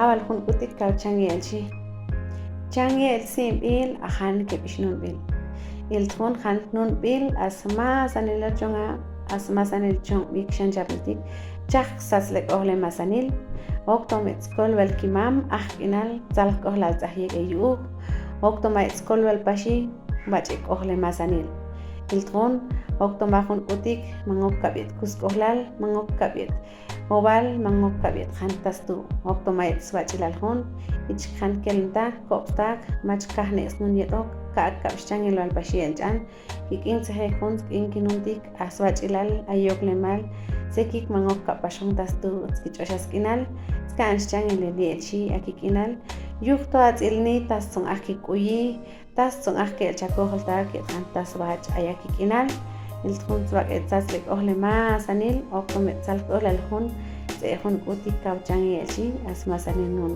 awal hun utik kaw changelchi changel sim bil ahan ke bishnun bil il thon khan nun bil asma sanil chonga asma sanil chong bik shanjabtik chak saslek ohle masanil oktomet kolwel kimam ahkinal zalk ohlal zahye eyu oktomet kolwel pashi bachik ohle masanil il thon oktomahun utik mangok kabit kuskohlal mangok kabit obal mangok kabit khantastu oktomet swachilal hon ich khan kelta koptak mach kahnes nun yetok ka kapshangil wal pashi chan kikin sehe kun kinuntik aswachilal ayoklemal sekik mangok kapashon tastu skichashaskinal skanchangil lechi akikinal yukto atilni tasung akikuyi tasung akel chakohlta ke khantas bach ayakikinal il thon swak etsaslek ohle masanil oktomet salk olal hon se hon utik kauchangi asma sanin nun